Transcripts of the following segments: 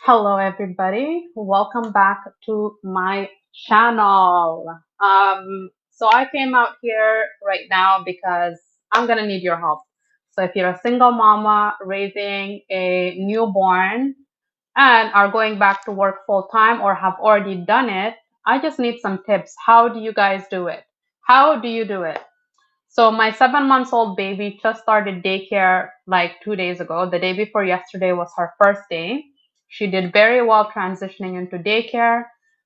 Hello, everybody. Welcome back to my channel. So I came out here right now because I'm gonna need your help. So if you're a single mama raising a newborn and are going back to work full time or have already done it, I just need some tips. How do you guys do it? How do you do it? So my 7 months old baby just started daycare like 2 days ago. The day before yesterday was her first day. She did very well transitioning into daycare,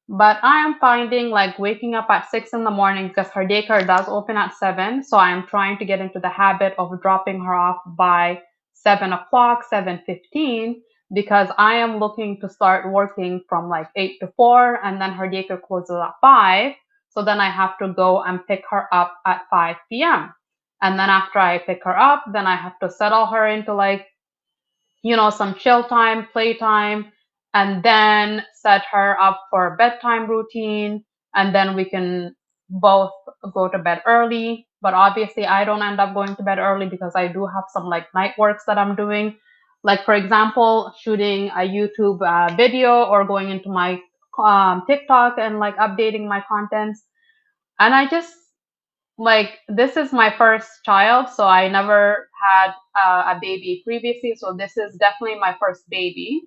but I am finding like waking up at 6 in the morning because her daycare does open at 7. So I am trying to get into the habit of dropping her off by 7 o'clock, 7:15, because I am looking to start working from like 8 to 4, and then her daycare closes at 5. So then I have to go and pick her up at 5 p.m. And then after I pick her up, then I have to settle her into like, some chill time, playtime, and then set her up for a bedtime routine. And then we can both go to bed early. But obviously, I don't end up going to bed early because I do have some like night works that I'm doing. Like, for example, shooting a YouTube video or going into my TikTok and like updating my contents. And I just like this is my first child, so I never had a baby previously, so this is definitely my first baby.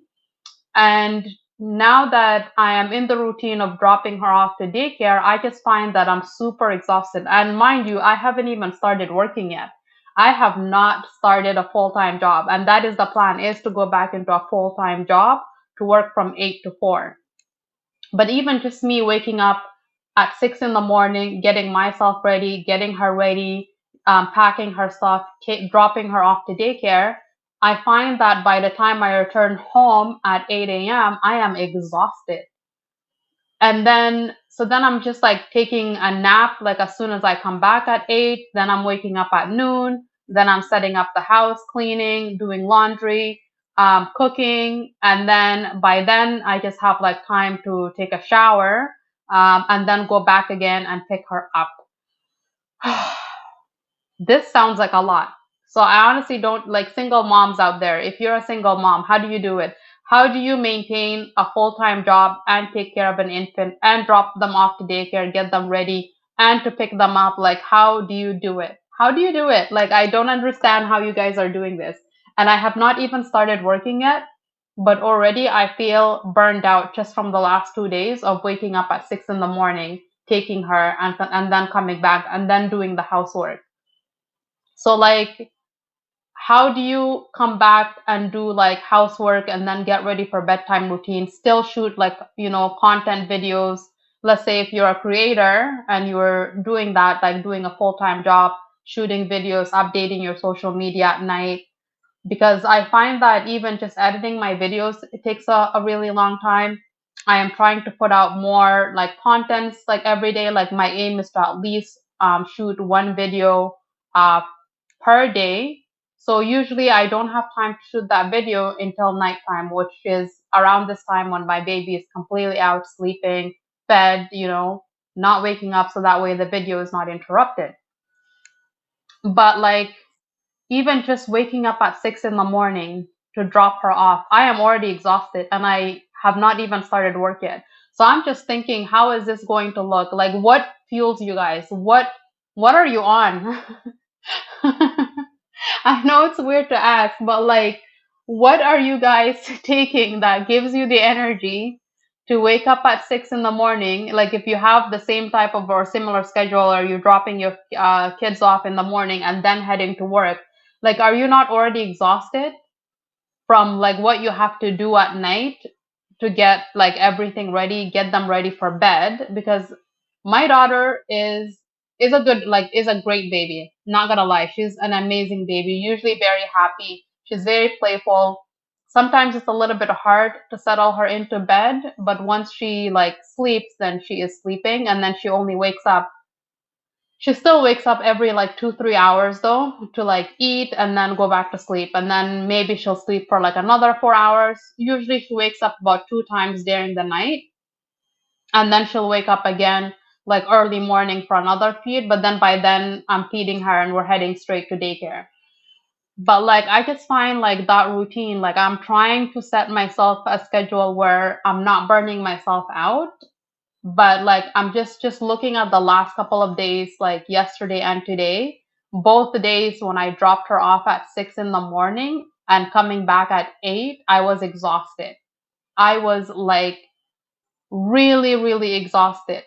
And now that I am in the routine of dropping her off to daycare, I just find that I'm super exhausted. And mind you, I haven't even started working yet. I have not started a full-time job, and that is the plan, is to go back into a full-time job to work from 8 to 4. But even just me waking up at 6 in the morning, getting myself ready, getting her ready, packing her stuff, dropping her off to daycare, I find that by the time I return home at 8 a.m., I am exhausted. And then I'm just like taking a nap, like as soon as I come back at 8, then I'm waking up at noon, then I'm setting up the house, cleaning, doing laundry, cooking, and then by then I just have like time to take a shower, and then go back again and pick her up. This sounds like a lot. So I honestly don't like single moms out there. If you're a single mom, how do you do it? How do you maintain a full-time job and take care of an infant and drop them off to daycare, get them ready, and to pick them up? Like, how do you do it? How do you do it? Like, I don't understand how you guys are doing this. And I have not even started working yet, but already I feel burned out just from the last 2 days of waking up at 6 in the morning, taking her, and then coming back and then doing the housework. So like, how do you come back and do like housework and then get ready for bedtime routine, still shoot like, content videos? Let's say if you're a creator and you're doing that, like doing a full-time job, shooting videos, updating your social media at night. Because I find that even just editing my videos, it takes a really long time. I am trying to put out more like contents like every day. Like my aim is to at least shoot one video uh, per day. So usually I don't have time to shoot that video until nighttime, which is around this time when my baby is completely out sleeping, fed, not waking up, so that way the video is not interrupted. But like, even just waking up at 6 in the morning to drop her off, I am already exhausted and I have not even started work yet. So I'm just thinking, how is this going to look? Like, what fuels you guys? What are you on? I know it's weird to ask, but like, what are you guys taking that gives you the energy to wake up at 6 in the morning? Like, if you have the same type of or similar schedule, or you're dropping your kids off in the morning and then heading to work, like, are you not already exhausted from like what you have to do at night to get like everything ready, get them ready for bed? Because my daughter is a great baby. Not gonna lie, she's an amazing baby. Usually very happy. She's very playful. Sometimes it's a little bit hard to settle her into bed, but once she like sleeps, then she is sleeping, and then she only wakes up. She still wakes up every like 2, 3 hours though to like eat and then go back to sleep. And then maybe she'll sleep for like another 4 hours. Usually she wakes up about 2 times during the night, and then she'll wake up again like early morning for another feed. But then by then I'm feeding her and we're heading straight to daycare. But like I just find like that routine, like I'm trying to set myself a schedule where I'm not burning myself out. But like I'm just looking at the last couple of days, like yesterday and today, both the days when I dropped her off at 6 in the morning and coming back at 8, I was exhausted. I was like really, really exhausted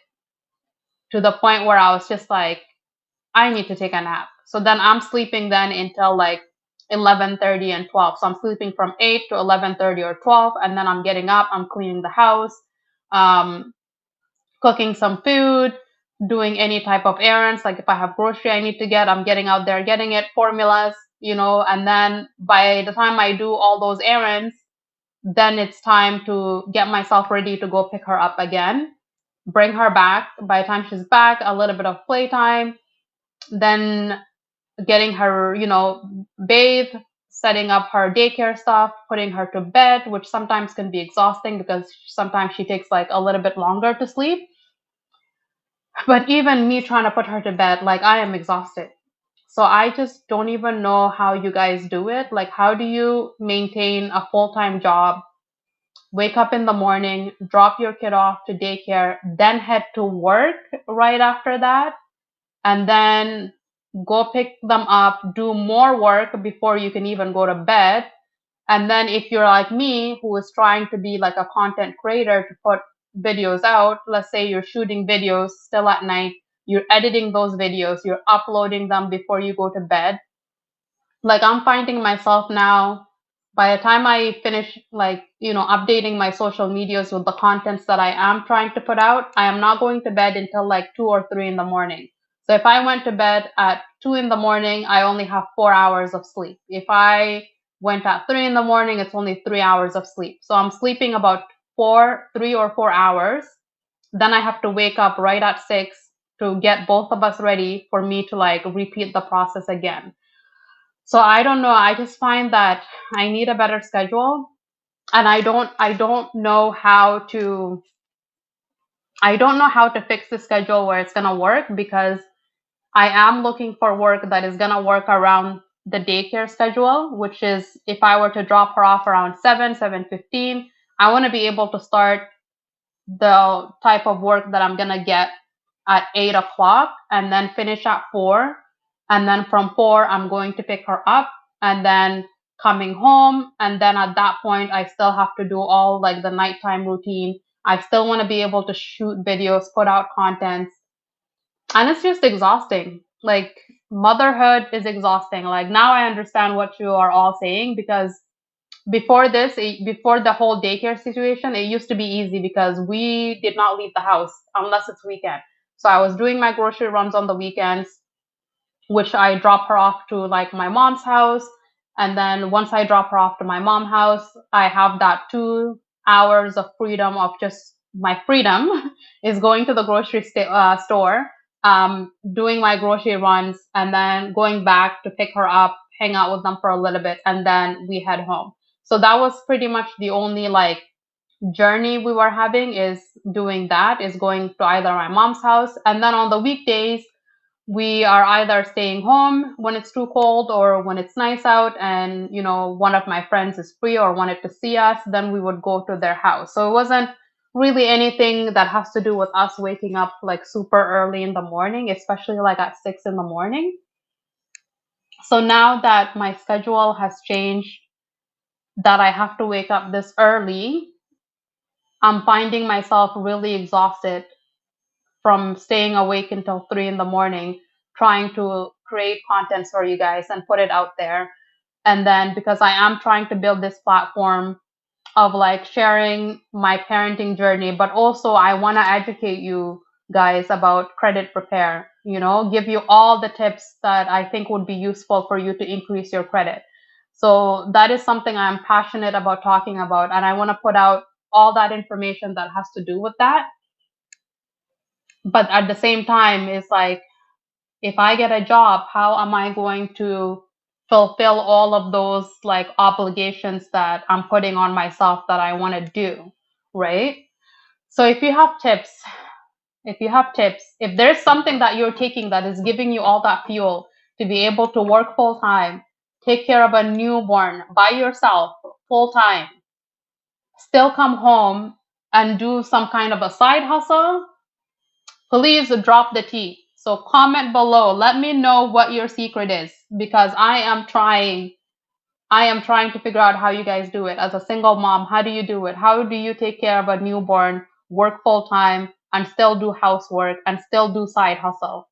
to the point where I was just like, I need to take a nap. So then I'm sleeping then until like 11:30 and 12. So I'm sleeping from 8 to 11:30 or 12, and then I'm getting up, I'm cleaning the house, um, cooking some food, doing any type of errands. Like if I have grocery I need to get, I'm getting out there, getting it, formulas, and then by the time I do all those errands, then it's time to get myself ready to go pick her up again, bring her back. By the time she's back, a little bit of playtime, then getting her, bathe, setting up her daycare stuff, putting her to bed, which sometimes can be exhausting because sometimes she takes like a little bit longer to sleep. But even me trying to put her to bed, like I am exhausted. So I just don't even know how you guys do it. Like, how do you maintain a full time job, wake up in the morning, drop your kid off to daycare, then head to work right after that, and then go pick them up, do more work before you can even go to bed. And then if you're like me, who is trying to be like a content creator to put videos out, let's say you're shooting videos still at night, you're editing those videos, you're uploading them before you go to bed. Like I'm finding myself now, by the time I finish like, updating my social medias with the contents that I am trying to put out, I am not going to bed until like 2 or 3 in the morning. So if I went to bed at 2 in the morning, I only have 4 hours of sleep. If I went at 3 in the morning, it's only 3 hours of sleep. So I'm sleeping about 3 or 4 hours. Then I have to wake up right at 6 to get both of us ready for me to like repeat the process again. So I don't know. I just find that I need a better schedule, and I don't know how to fix the schedule where it's going to work, because I am looking for work that is going to work around the daycare schedule, which is if I were to drop her off around 7:15, I want to be able to start the type of work that I'm gonna get at 8 o'clock and then finish at 4. And then from 4, I'm going to pick her up and then coming home. And then at that point, I still have to do all like the nighttime routine. I still want to be able to shoot videos, put out contents. And it's just exhausting. Like motherhood is exhausting. Like now I understand what you are all saying, because before the whole daycare situation, it used to be easy because we did not leave the house unless it's weekend. So I was doing my grocery runs on the weekends, which I drop her off to like my mom's house. And then once I drop her off to my mom's house, I have that 2 hours of freedom, of just my freedom is going to the store, doing my grocery runs, and then going back to pick her up, hang out with them for a little bit, and then we head home. So that was pretty much the only like journey we were having, is doing that, is going to either my mom's house. And then on the weekdays, we are either staying home when it's too cold or when it's nice out and one of my friends is free or wanted to see us, then we would go to their house. So it wasn't really anything that has to do with us waking up like super early in the morning, especially like at 6 in the morning. So now that my schedule has changed, that I have to wake up this early, I'm finding myself really exhausted from staying awake until 3 in the morning, trying to create content for you guys and put it out there. And then because I am trying to build this platform of like sharing my parenting journey, but also I want to educate you guys about credit repair, give you all the tips that I think would be useful for you to increase your credit. So that is something I'm passionate about talking about. And I want to put out all that information that has to do with that. But at the same time, it's like, if I get a job, how am I going to fulfill all of those like obligations that I'm putting on myself that I want to do, right? So if there's something that you're taking that is giving you all that fuel to be able to work full time, take care of a newborn by yourself full time, still come home and do some kind of a side hustle, please drop the T. So comment below. Let me know what your secret is because I am trying. I am trying to figure out how you guys do it. As a single mom, how do you do it? How do you take care of a newborn, work full time, and still do housework and still do side hustle?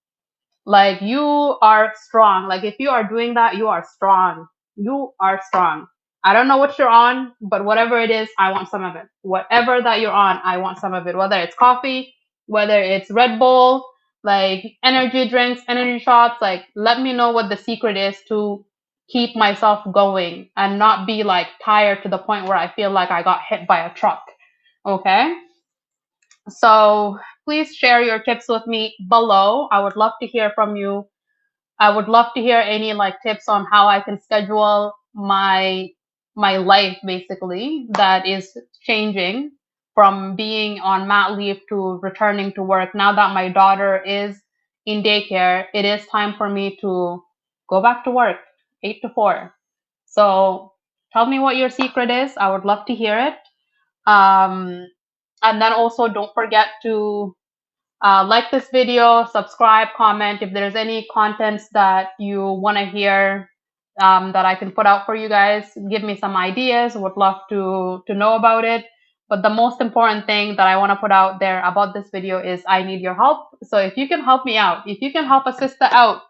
Like you are strong. Like if you are doing that, you are strong. You are strong. I don't know what you're on, but whatever it is, I want some of it. Whatever that you're on, I want some of it. Whether it's coffee, whether it's Red Bull, like energy drinks, energy shots, like let me know what the secret is to keep myself going and not be like tired to the point where I feel like I got hit by a truck. Okay? So please share your tips with me below. I would love to hear from you. I would love to hear any like tips on how I can schedule my life basically that is changing from being on mat leave to returning to work. Now that my daughter is in daycare, it is time for me to go back to work 8 to 4. So tell me what your secret is. I would love to hear it. And then also don't forget to like this video, subscribe, comment. If there's any contents that you want to hear that I can put out for you guys, give me some ideas. Would love to know about it. But the most important thing that I want to put out there about this video is I need your help. So if you can help me out, if you can help a sister out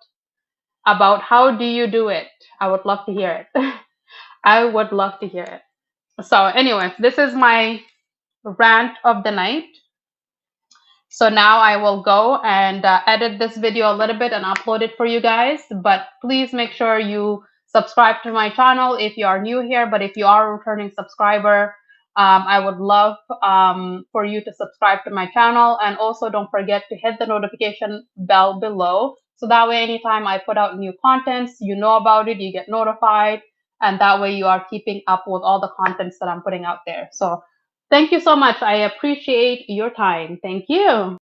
about how do you do it, I would love to hear it. I would love to hear it. So anyways, this is my rant of the night. So now I will go and edit this video a little bit and upload it for you guys. But please make sure you subscribe to my channel if you are new here. But if you are a returning subscriber, I would love for you to subscribe to my channel. And also don't forget to hit the notification bell below. So that way, anytime I put out new contents, you know about it, you get notified. And that way you are keeping up with all the contents that I'm putting out there. So thank you so much. I appreciate your time. Thank you.